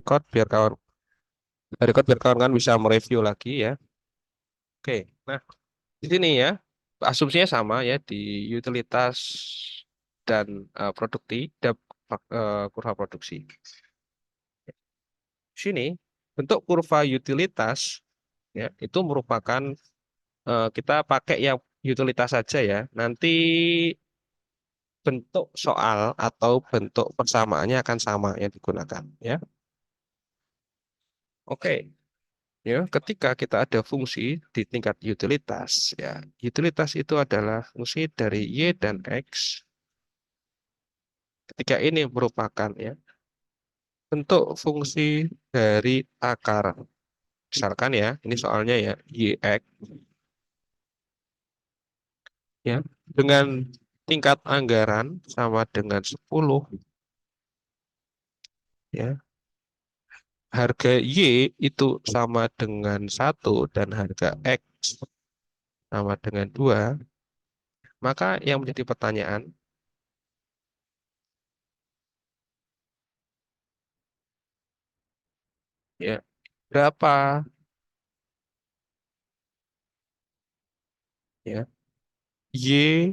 record biar kawan-kawan bisa mereview lagi ya. Oke, nah di sini ya asumsinya sama ya di utilitas dan kurva produksi. Di sini bentuk kurva utilitas ya itu merupakan kita pakai yang utilitas saja ya. Nanti bentuk soal atau bentuk persamaannya akan sama yang digunakan ya. Oke. Ya, ketika kita ada fungsi di tingkat utilitas, ya, utilitas itu adalah fungsi dari Y dan X. Ketika ini merupakan ya bentuk fungsi dari akar. Misalkan ya, ini soalnya ya YX ya dengan tingkat anggaran sama dengan 10 ya. Harga Y itu sama dengan 1 dan harga X sama dengan 2, maka yang menjadi pertanyaan ya, berapa ya Y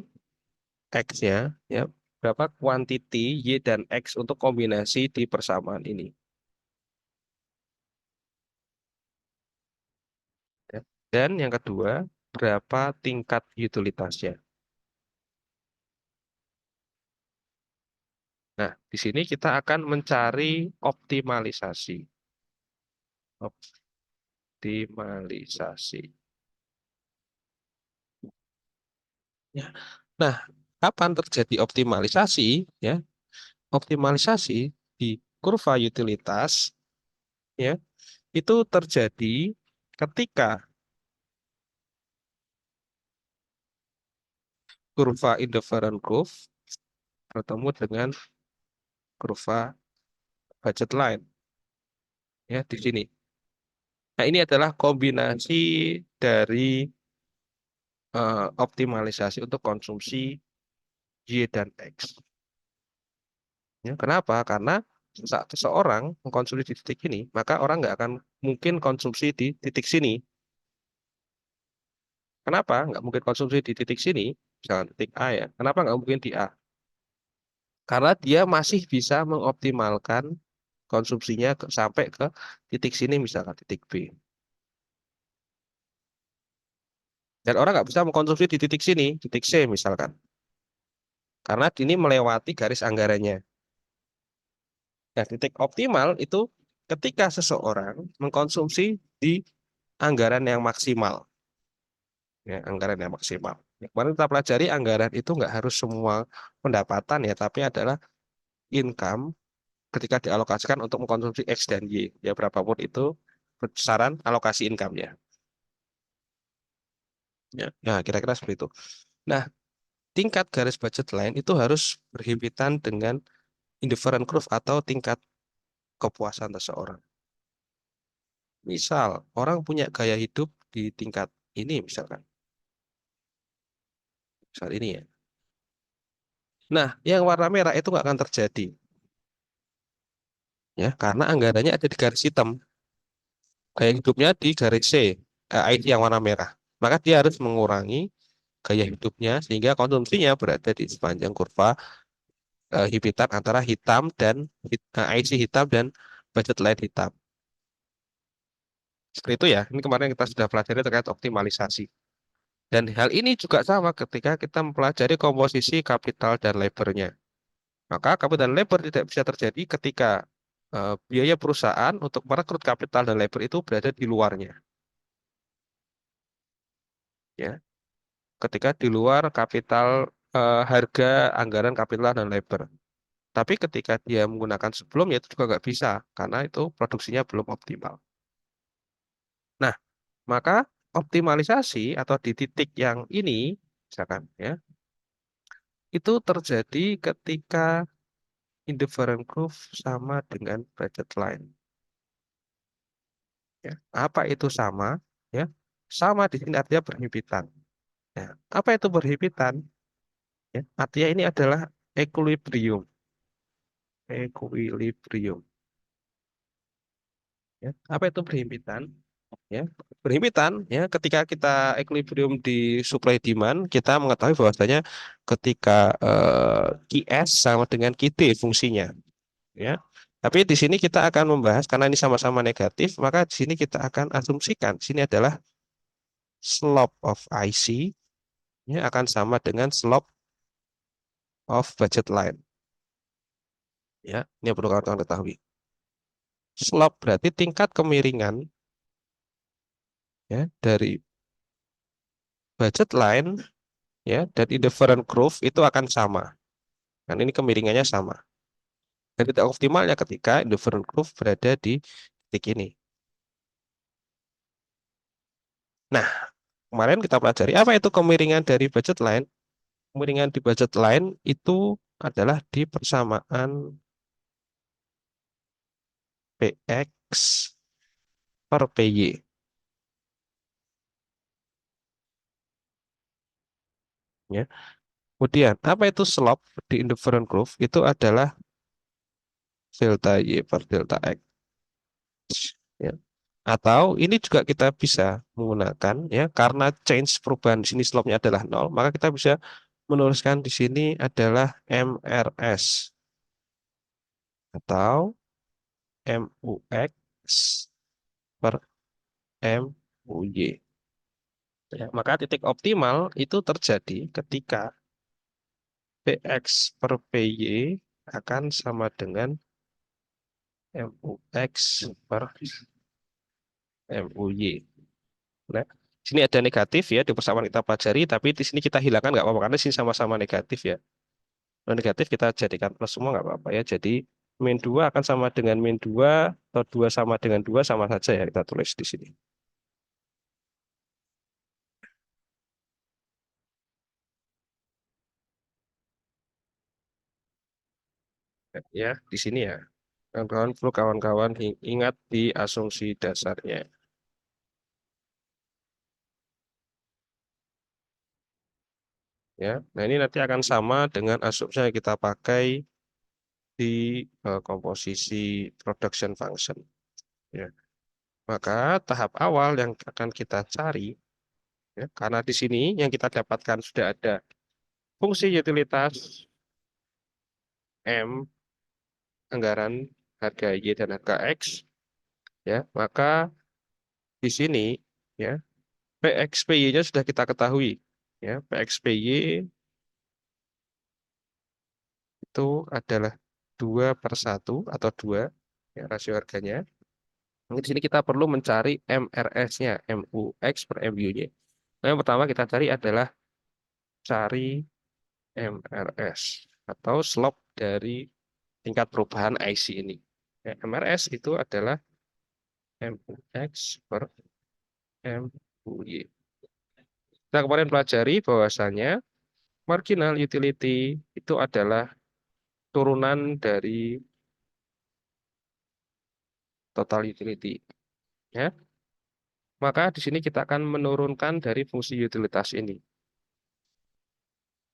X-nya ya, berapa kuantiti Y dan X untuk kombinasi di persamaan ini. Ya. Dan yang kedua, berapa tingkat utilitasnya. Nah, di sini kita akan mencari optimalisasi. Optimalisasi. Ya. Nah, kapan terjadi optimalisasi? Ya, optimalisasi di kurva utilitas ya itu terjadi ketika kurva indifferent curve bertemu dengan kurva budget line ya di sini. Nah, ini adalah kombinasi dari optimalisasi untuk konsumsi Y dan X. Ya, kenapa? Karena saat seseorang mengkonsumsi di titik ini, maka orang nggak akan mungkin konsumsi di titik sini. Kenapa? Nggak mungkin konsumsi di titik sini, misalnya titik A ya. Kenapa nggak mungkin di A? Karena dia masih bisa mengoptimalkan konsumsinya sampai ke titik sini, misalkan titik B. Dan orang nggak bisa mengkonsumsi di titik sini, titik C misalkan. Karena ini melewati garis anggarannya. Nah, titik optimal itu ketika seseorang mengkonsumsi di anggaran yang maksimal. Ya, anggaran yang maksimal. Ya, kemarin kita pelajari anggaran itu nggak harus semua pendapatan ya, tapi adalah income ketika dialokasikan untuk mengkonsumsi X dan Y. Ya, berapapun itu besaran alokasi income-nya. Ya, nah, kira-kira seperti itu. Nah, tingkat garis budget line itu harus berhimpitan dengan indifferent curve atau tingkat kepuasan seseorang. Misal, orang punya gaya hidup di tingkat ini misalkan. Misal ini ya. Nah, yang warna merah itu nggak akan terjadi. Ya, karena anggarannya ada di garis hitam. Gaya hidupnya di garis C, IT yang warna merah. Maka dia harus mengurangi gaya hidupnya sehingga konsumsinya berada di sepanjang kurva himpitan antara hitam dan IC hitam dan budget line hitam. Seperti itu ya. Ini kemarin kita sudah pelajari terkait optimalisasi. Dan hal ini juga sama ketika kita mempelajari komposisi kapital dan labornya. Maka kapital dan labor tidak bisa terjadi ketika biaya perusahaan untuk merekrut kapital dan labor itu berada di luarnya. Ya, ketika di luar kapital harga anggaran kapital dan labor. Tapi ketika dia menggunakan sebelumnya itu juga nggak bisa karena itu produksinya belum optimal. Nah, maka optimalisasi atau di titik yang ini, misalkan ya, itu terjadi ketika indifferent curve sama dengan budget line. Ya, apa itu sama? Ya, sama di sini artinya berhimpitan. Ya, apa itu berhimpitan? Ya, artinya ini adalah equilibrium. Equilibrium. Ya. Apa itu berhimpitan? Ya, berhimpitan ya ketika kita equilibrium di supply demand, kita mengetahui bahwasanya ketika QS sama dengan QT fungsinya, ya. Tapi di sini kita akan membahas karena ini sama-sama negatif, maka di sini kita akan asumsikan sini adalah slope of IC ya akan sama dengan slope of budget line. Ya, ini yang perlu kawan-kawan ketahui. Slope berarti tingkat kemiringan ya dari budget line ya dan indifferent curve itu akan sama. Dan ini kemiringannya sama. Dan titik optimalnya ketika indifferent curve berada di titik ini. Nah, kemarin kita pelajari apa itu kemiringan dari budget line. Kemiringan di budget line itu adalah di persamaan PX per PY. Ya. Kemudian, apa itu slope di indifferent curve? Itu adalah delta Y per delta X. Ya. Atau ini juga kita bisa menggunakan ya karena change perubahan di sini slope-nya adalah nol, maka kita bisa menuliskan di sini adalah MRS atau MUX per MUY. Ya, maka titik optimal itu terjadi ketika PX per PY akan sama dengan MUX per MUY. Nah, sini ada negatif ya di persamaan kita pelajari, tapi di sini kita hilangkan nggak apa-apa karena sini sama-sama negatif ya. Kalau negatif kita jadikan plus semua nggak apa-apa ya. Jadi min 2 akan sama dengan min 2 atau 2 sama dengan 2 sama saja ya kita tulis di sini. Ya, di sini ya. Kawan-kawan perlu kawan-kawan ingat di asumsi dasarnya. Ya, nah ini nanti akan sama dengan asumsi yang kita pakai di komposisi production function. Ya. Maka tahap awal yang akan kita cari, ya, karena di sini yang kita dapatkan sudah ada fungsi utilitas M, anggaran harga Y dan harga X, ya, maka di sini ya PXPY-nya sudah kita ketahui, ya, PXPY itu adalah 2/1 atau 2 ya, rasio harganya. Di sini kita perlu mencari MRS-nya, MUX per MUY. Nah, yang pertama kita cari adalah cari MRS atau slope dari tingkat perubahan IC ini. Ya, MRS itu adalah MUX per MUY. Kita kemarin pelajari bahwasanya marginal utility itu adalah turunan dari total utility. Ya. Maka di sini kita akan menurunkan dari fungsi utilitas ini.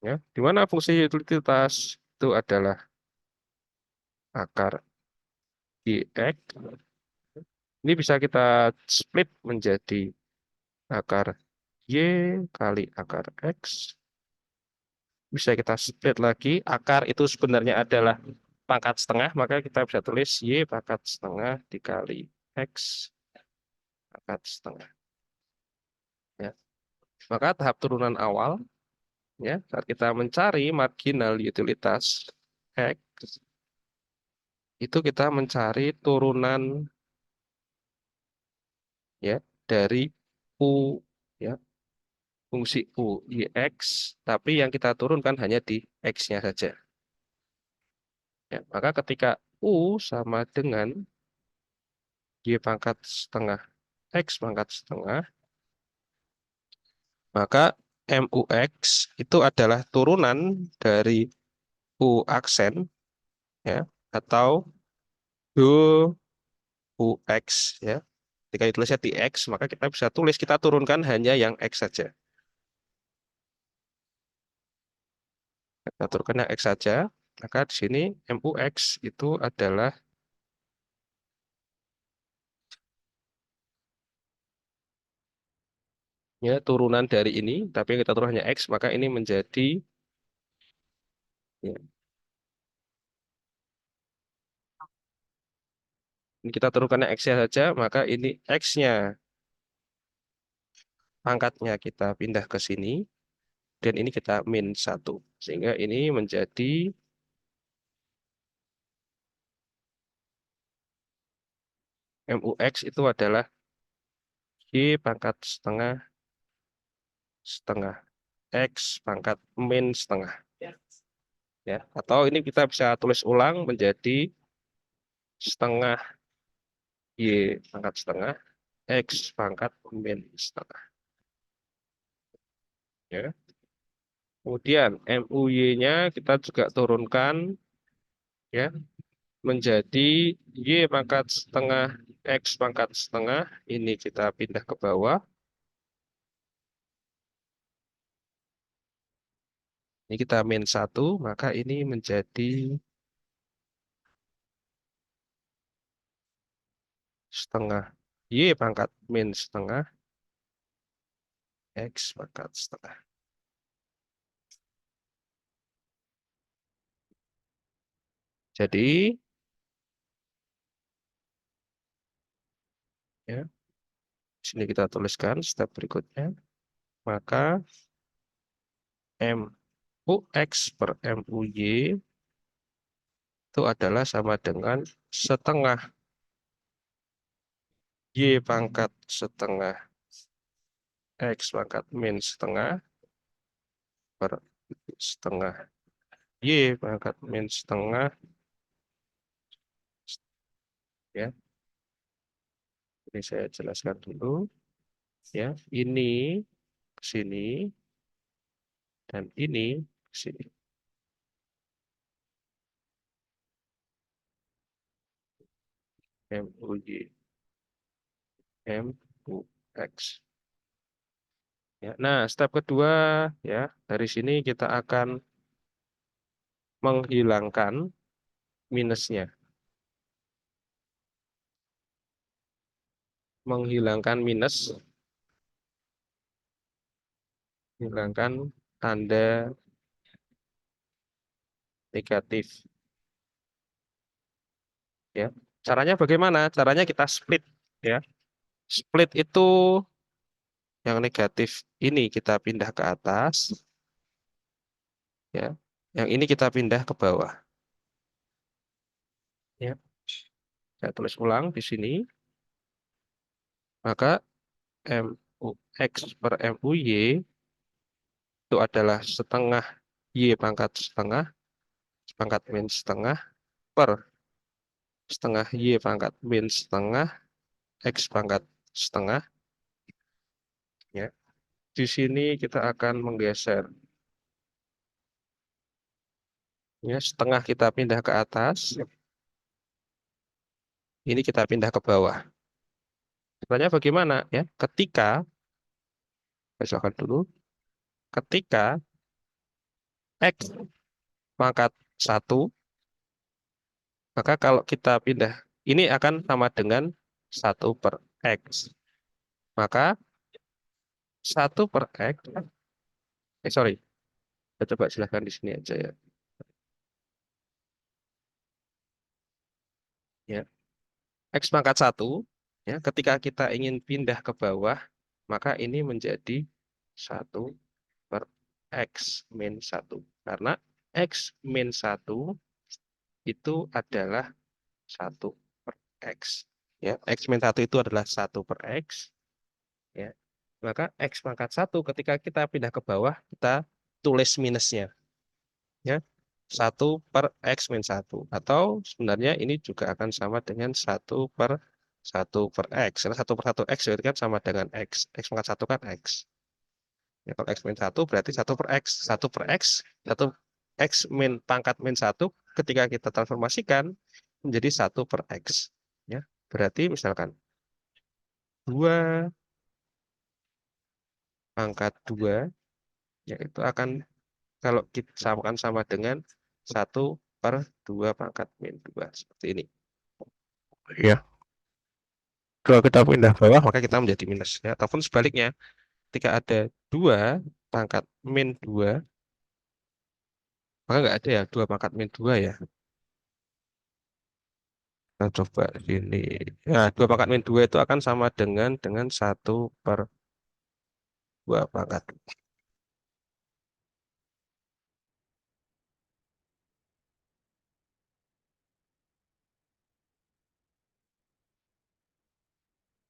Ya. Di mana fungsi utilitas itu adalah akar IX. Ini bisa kita split menjadi akar Y kali akar X. Bisa kita split lagi. Akar itu sebenarnya adalah pangkat setengah, maka kita bisa tulis Y pangkat setengah dikali X pangkat setengah. Ya. Maka tahap turunan awal, ya, saat kita mencari marginal utilitas X, itu kita mencari turunan ya dari U ya fungsi U I X, tapi yang kita turunkan hanya di X-nya saja. Ya, maka ketika U sama dengan Y pangkat setengah X pangkat setengah, maka MUX itu adalah turunan dari U aksen ya atau do UX ya. Ketika ditulisnya di X, maka kita bisa tulis kita turunkan hanya yang X saja. Kita turunkan yang X saja, maka di sini MUX itu adalah ya turunan dari ini, tapi kita turun hanya X, maka ini menjadi ya, ini kita turunkan X-nya saja, maka ini X-nya pangkatnya kita pindah ke sini, dan ini kita min 1. Sehingga ini menjadi MUX itu adalah Y pangkat setengah setengah X pangkat min setengah. Ya, atau ini kita bisa tulis ulang menjadi setengah Y pangkat setengah X pangkat min setengah. Ya. Kemudian MUY-nya kita juga turunkan ya menjadi Y pangkat setengah X pangkat setengah. Ini kita pindah ke bawah. Ini kita min 1, maka ini menjadi setengah Y pangkat min setengah X pangkat setengah. Jadi ya, di sini kita tuliskan step berikutnya. Maka MUX per MUY itu adalah sama dengan setengah Y pangkat setengah X pangkat min setengah per setengah Y pangkat min setengah ya. Ini saya jelaskan dulu ya. Ini ke sini dan ini ke sini. MUY MUX. Ya, nah, step kedua ya, dari sini kita akan menghilangkan minusnya. Menghilangkan minus, menghilangkan tanda negatif. Ya, caranya bagaimana? Caranya kita split. Ya, split itu yang negatif ini kita pindah ke atas. Ya, yang ini kita pindah ke bawah. Ya, saya tulis ulang di sini. Maka MUX per MUY itu adalah setengah Y pangkat setengah, pangkat min setengah, per setengah Y pangkat min setengah, X pangkat setengah. Ya. Di sini kita akan menggeser. Ya, setengah kita pindah ke atas, ini kita pindah ke bawah. Sebenarnya bagaimana? Ya, ketika, misalkan dulu, ketika X pangkat 1, maka kalau kita pindah, ini akan sama dengan 1/X. Maka 1/X, sorry, saya coba silahkan di sini aja ya. Ya, X pangkat 1, ya, ketika kita ingin pindah ke bawah, maka ini menjadi 1/X min 1. Karena X min 1 itu adalah 1/X. Ya, X min 1 itu adalah 1/X. Ya. Maka X pangkat 1 ketika kita pindah ke bawah, kita tulis minusnya. Ya. 1/X min 1. Atau sebenarnya ini juga akan sama dengan 1/1/X. Karena 1/1X itu kan sama dengan X. X pangkat 1 kan X. Ya, kalau X min 1 berarti 1/X. 1/X, 1X min pangkat min 1 ketika kita transformasikan menjadi 1/X. Ya, berarti misalkan 2 pangkat 2 yaitu akan kalau kita samakan sama dengan 1/2 pangkat min 2 seperti ini. Ya, kalau kita pindah bawah maka kita menjadi minus ya, ataupun sebaliknya ketika ada 2 pangkat min 2, maka nggak ada ya 2 pangkat min 2 ya. Kita coba sini. Nah, 2 pangkat min 2 itu akan sama dengan 1/2 pangkat.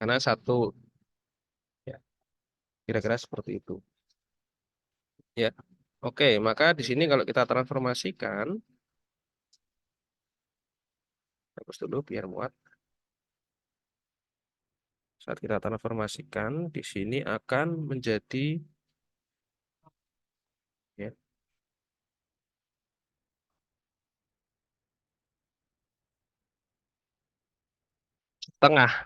Karena satu, ya, kira-kira seperti itu. Ya, oke. Maka di sini kalau kita transformasikan, hapus dulu biar muat. Saat kita transformasikan, di sini akan menjadi, ya, setengah.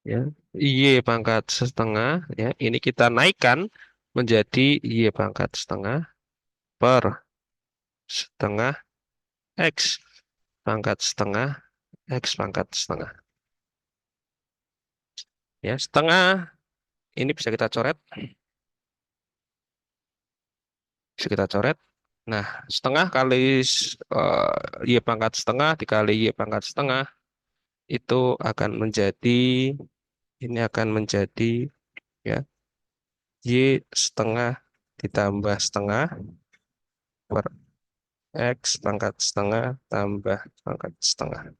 Ya, Y pangkat setengah. Ya, ini kita naikkan menjadi Y pangkat setengah per setengah X pangkat setengah X pangkat setengah. Ya, setengah ini bisa kita coret. Bisa kita coret. Nah, setengah kali Y pangkat setengah dikali Y pangkat setengah itu akan menjadi, ini akan menjadi, ya, Y setengah ditambah setengah per X pangkat setengah tambah pangkat setengah.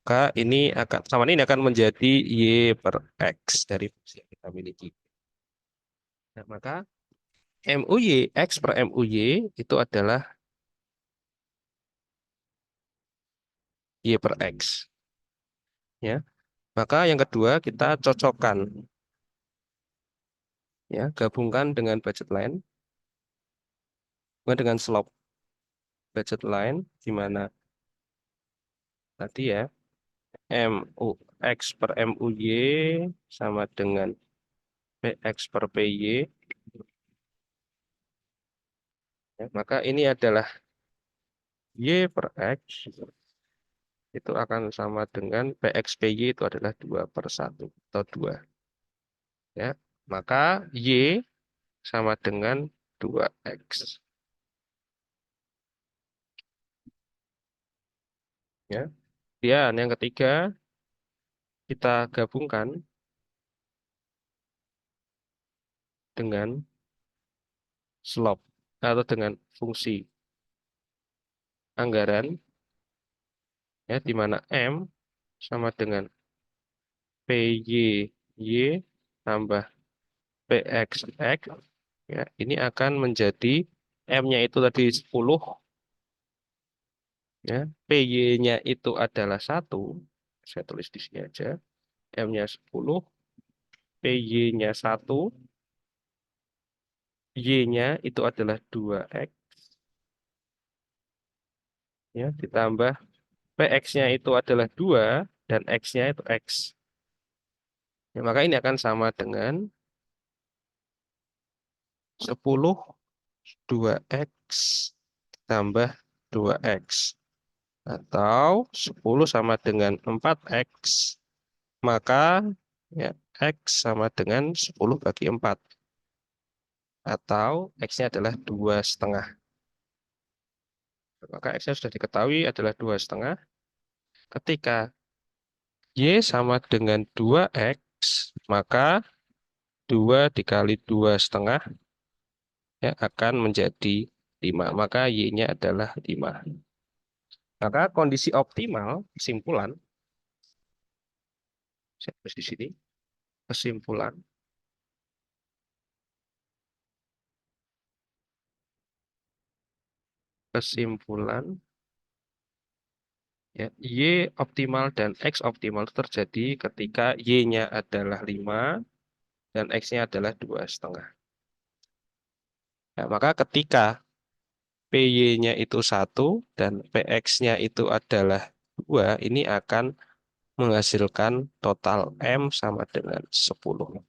Maka ini akan sama, ini akan menjadi Y per X dari fungsi yang kita miliki. Nah, maka MUY, X per MUY itu adalah Y per X. Ya. Maka yang kedua kita cocokkan, ya, gabungkan dengan budget line, dengan slope budget line, di mana tadi ya MUX per MUY sama dengan PX per PY. Ya, maka ini adalah Y per X itu akan sama dengan PX PY itu adalah 2/1 atau 2. Ya, maka Y sama dengan 2X. Ya. Kemudian yang ketiga kita gabungkan dengan slope atau dengan fungsi anggaran, ya, di mana M sama dengan PY tambah PXX, ya, ini akan menjadi M-nya itu tadi 10, ya, PY-nya itu adalah 1, saya tulis di sini aja, M-nya 10, PY-nya 1, Y-nya itu adalah 2X, ya, ditambah PX-nya itu adalah 2 dan X-nya itu X. Ya, maka ini akan sama dengan 10 2X tambah 2X. Atau 10 sama dengan 4X. Maka, ya, X sama dengan 10 bagi 4. Atau X-nya adalah 2,5. Maka X-nya sudah diketahui adalah 2,5. Ketika Y sama dengan 2X, maka 2 dikali 2,5, ya, akan menjadi 5. Maka Y-nya adalah 5. Maka kondisi optimal, kesimpulan, saya tulis di sini, kesimpulan, kesimpulan, ya, Y optimal dan X optimal terjadi ketika Y-nya adalah 5 dan X-nya adalah 2,5. Nah, maka ketika PY-nya itu 1 dan PX-nya itu adalah 2, ini akan menghasilkan total M sama dengan 10.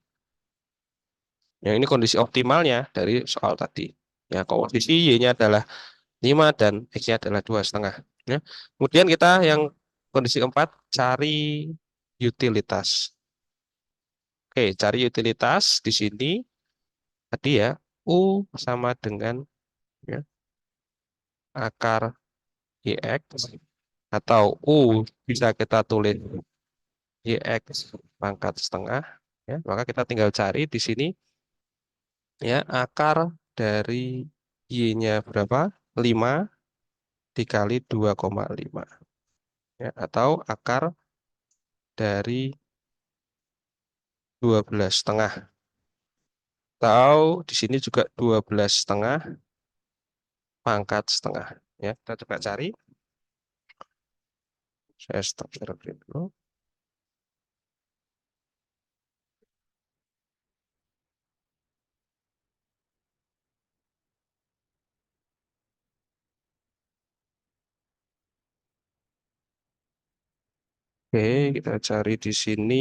Ya, ini kondisi optimalnya dari soal tadi. Ya, kondisi Y-nya adalah 5 dan X-nya adalah 2,5. Ya. Kemudian kita yang kondisi keempat, cari utilitas. Oke, cari utilitas di sini tadi ya, U sama dengan ya, akar YX atau U bisa kita tulis YX pangkat setengah ya, maka kita tinggal cari di sini ya akar dari Y-nya berapa? 5 dikali 2,5 ya, atau akar dari 12 setengah. Atau di sini juga 12 setengah pangkat setengah. Ya, kita coba cari. Saya stop share dulu. Oke, kita cari di sini.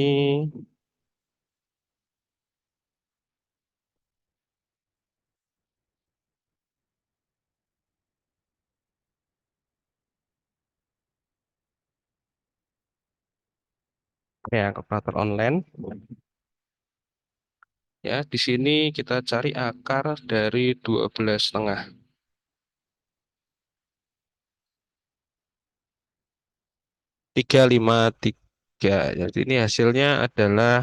Ya, kalkulator online. Ya, di sini kita cari akar dari 12 setengah. 353. Jadi ini hasilnya adalah,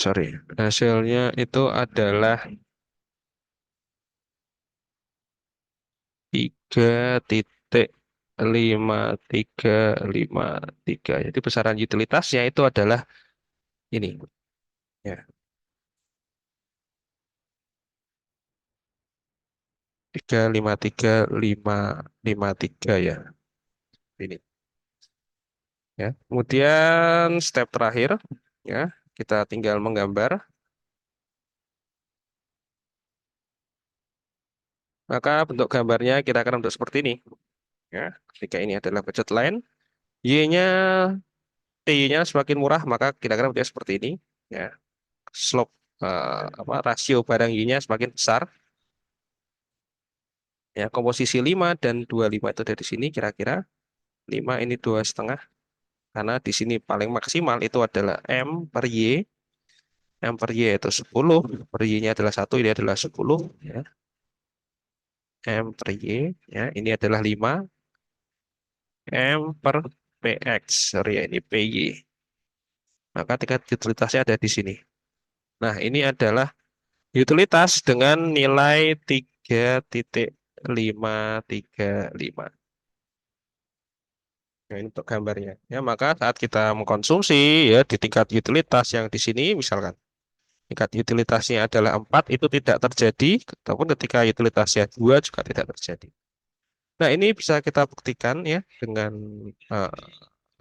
sorry, hasilnya itu adalah 3,5353. Jadi besaran utilitasnya itu adalah ini. Ya, 3,53,553 ya. Ini. Ya. Kemudian step terakhir ya, kita tinggal menggambar. Maka bentuk gambarnya kita akan bentuk seperti ini. Ya, ketika ini adalah budget line, Y-nya T-nya semakin murah maka kita akan bentuknya seperti ini. Ya, slope rasio barang Y-nya semakin besar. Ya, komposisi 5 dan 25 itu dari sini kira-kira 5 ini 2,5 karena di sini paling maksimal itu adalah M per Y. M per Y itu 10, per Y-nya adalah 1, ini adalah 10 ya. M per Y ya, ini adalah 5, M per PX, sorry ya, ini PY. Maka tingkat utilitasnya ada di sini. Nah, ini adalah utilitas dengan nilai 3,535. Nah, ini untuk gambarnya. Ya, maka saat kita mengkonsumsi ya di tingkat utilitas yang di sini misalkan tingkat utilitasnya adalah 4 itu tidak terjadi ataupun ketika utilitasnya 2 juga tidak terjadi. Nah, ini bisa kita buktikan ya dengan eh,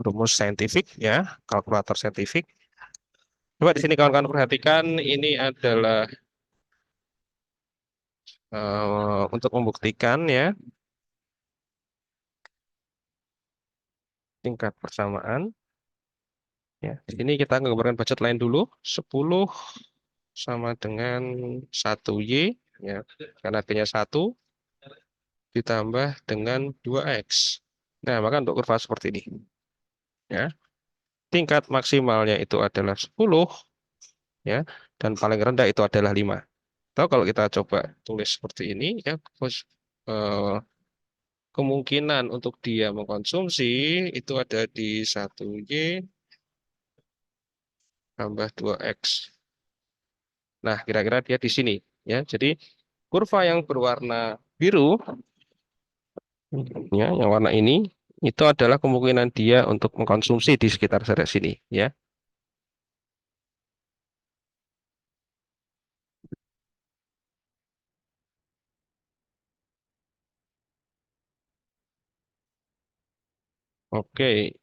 rumus saintifik ya, kalkulator saintifik. Coba di sini kawan-kawan perhatikan ini adalah untuk membuktikan ya tingkat persamaan. Ya, di sini kita menggambarkan budget line dulu. 10 sama dengan 1Y ya. Karena adanya 1 ditambah dengan 2X. Nah, maka untuk kurva seperti ini. Ya. Tingkat maksimalnya itu adalah 10 ya dan paling rendah itu adalah 5. Atau kalau kita coba tulis seperti ini ya, eh, kemungkinan untuk dia mengkonsumsi itu ada di 1Y tambah 2X. Nah, kira-kira dia di sini ya. Jadi kurva yang berwarna biru ya, yang warna ini itu adalah kemungkinan dia untuk mengkonsumsi di sekitar daerah sini ya. Oke.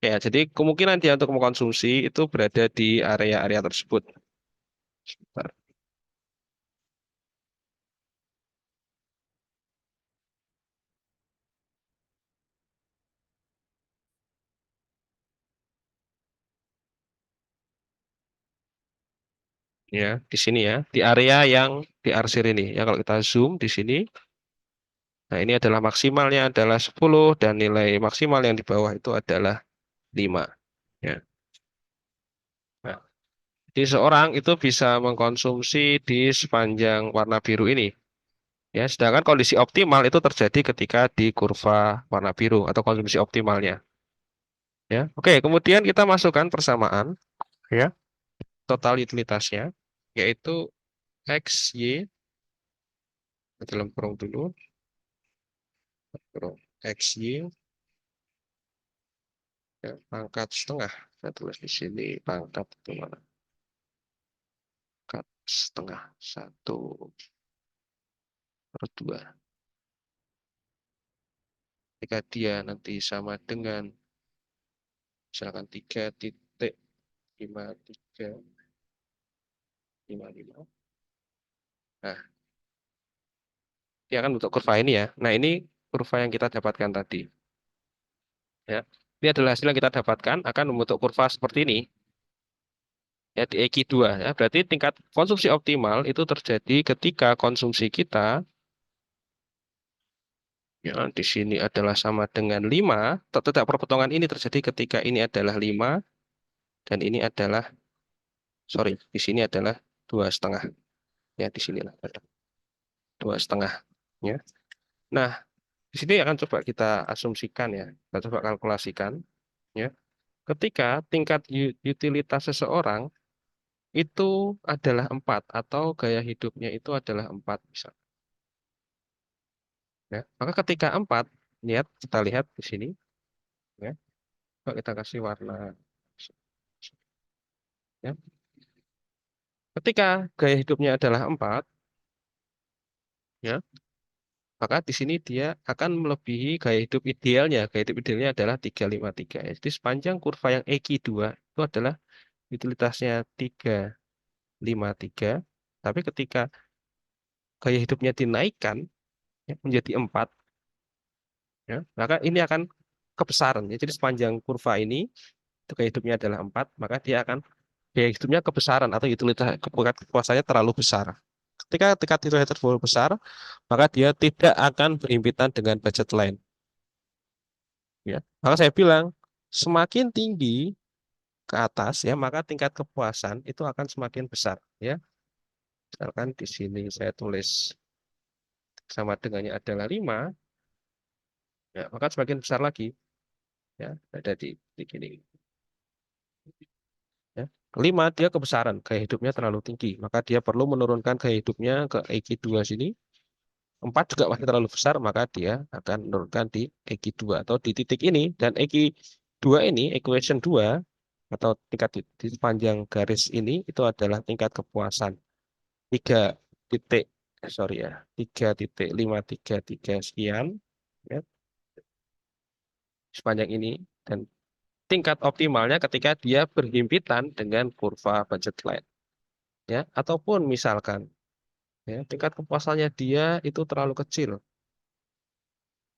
Ya, jadi kemungkinan dia untuk mengkonsumsi itu berada di area-area tersebut. Sebentar. ya di sini ya, di area yang diarsir ini ya. Kalau kita zoom di sini, nah ini adalah maksimalnya adalah 10 dan nilai maksimal yang di bawah itu adalah 5 ya. Nah, jadi seorang itu bisa mengkonsumsi di sepanjang warna biru ini ya, sedangkan kondisi optimal itu terjadi ketika di kurva warna biru atau konsumsi optimalnya ya. Oke, kemudian kita masukkan persamaan ya, total utilitasnya yaitu X, Y, dalam kurung dulu, kurung X, Y, ya, pangkat setengah. Saya tulis di sini pangkat itu mana? Pangkat setengah, 1/2. Jika dia nanti sama dengan misalkan 3,5355. Nah, dia akan bentuk kurva ini ya. Nah, ini kurva yang kita dapatkan tadi. Ya. Ini adalah hasil yang kita dapatkan akan membentuk kurva seperti ini. Ya, di EQ2 ya. Berarti tingkat konsumsi optimal itu terjadi ketika konsumsi kita ya di sini adalah sama dengan 5. Tetap perpotongan ini terjadi ketika ini adalah 5 dan ini adalah, sorry, di sini adalah 2,5. Ya, di sinilah ada 2,5 ya. Nah, di sini akan coba kita asumsikan ya, kita coba kalkulasikan ya. Ketika tingkat utilitas seseorang itu adalah 4 atau gaya hidupnya itu adalah 4 misal. Ya, maka ketika 4, kita lihat di sini ya. Coba kita kasih warna ya. Ketika gaya hidupnya adalah 4 ya, maka di sini dia akan melebihi gaya hidup idealnya. Gaya hidup idealnya adalah 353. Jadi sepanjang kurva yang EQ2 itu adalah utilitasnya 353. Tapi ketika gaya hidupnya dinaikkan ya, menjadi 4, ya, maka ini akan kebesaran. Ya. Jadi sepanjang kurva ini itu gaya hidupnya adalah 4, maka dia akan gaya hidupnya kebesaran atau utilitas kepuasannya terlalu besar. Ketika tingkat utilitas terlalu besar, maka dia tidak akan berhimpitan dengan budget lain. Ya. Maka saya bilang semakin tinggi ke atas ya, maka tingkat kepuasan itu akan semakin besar ya. Misalkan di sini saya tulis sama dengannya adalah 5, ya, maka semakin besar lagi ya, ada di sini. Ya. Kelima, dia kebesaran, gaya hidupnya terlalu tinggi, maka dia perlu menurunkan gaya hidupnya ke EQ2 sini. 4 juga masih terlalu besar, maka dia akan menurunkan di EQ2 atau di titik ini. Dan EQ2 ini, equation 2, atau tingkat di sepanjang garis ini, itu adalah tingkat kepuasan. 3 titik, sorry ya, 3,533 sekian, ya, sepanjang ini. Dan tingkat optimalnya ketika dia berhimpitan dengan kurva budget line. Ya, ataupun misalkan ya, tingkat kepuasannya dia itu terlalu kecil.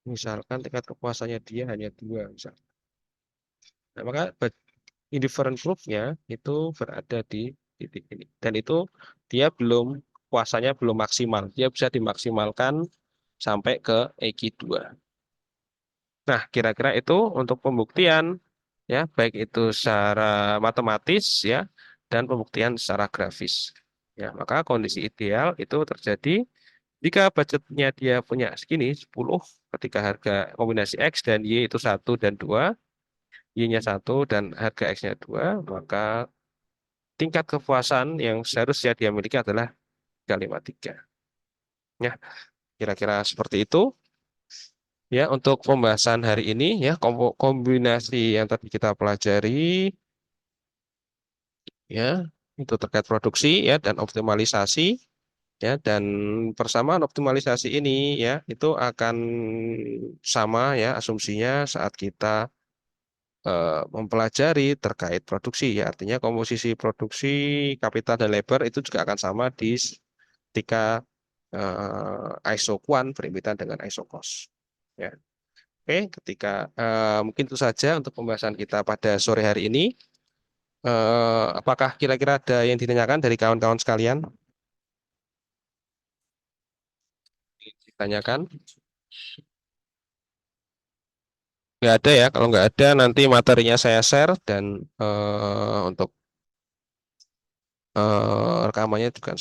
Misalkan tingkat kepuasannya dia hanya 2 misalkan. Nah, maka indifferent proof-nya itu berada di titik ini. Dan itu dia belum, puasanya belum maksimal. Dia bisa dimaksimalkan sampai ke EQ2. Nah, kira-kira itu untuk pembuktian ya, baik itu secara matematis ya dan pembuktian secara grafis. Ya, maka kondisi ideal itu terjadi jika budgetnya dia punya segini 10, ketika harga kombinasi X dan Y itu 1 dan 2, Y-nya 1 dan harga X-nya 2, maka tingkat kepuasan yang seharusnya dia miliki adalah 353. Ya, kira-kira seperti itu. Ya, untuk pembahasan hari ini ya, kombinasi yang tadi kita pelajari ya, itu terkait produksi ya dan optimalisasi ya, dan persamaan optimalisasi ini ya itu akan sama ya asumsinya saat kita mempelajari terkait produksi ya, artinya komposisi produksi kapital dan labor itu juga akan sama di ketika ISO Quant berhimpitan dengan ISO Cost ya. Oke, ketika mungkin itu saja untuk pembahasan kita pada sore hari ini. Apakah kira-kira ada yang ditanyakan dari kawan-kawan sekalian? Ditanyakan? Nggak ada ya. Kalau nggak ada, nanti materinya saya share dan untuk rekamannya juga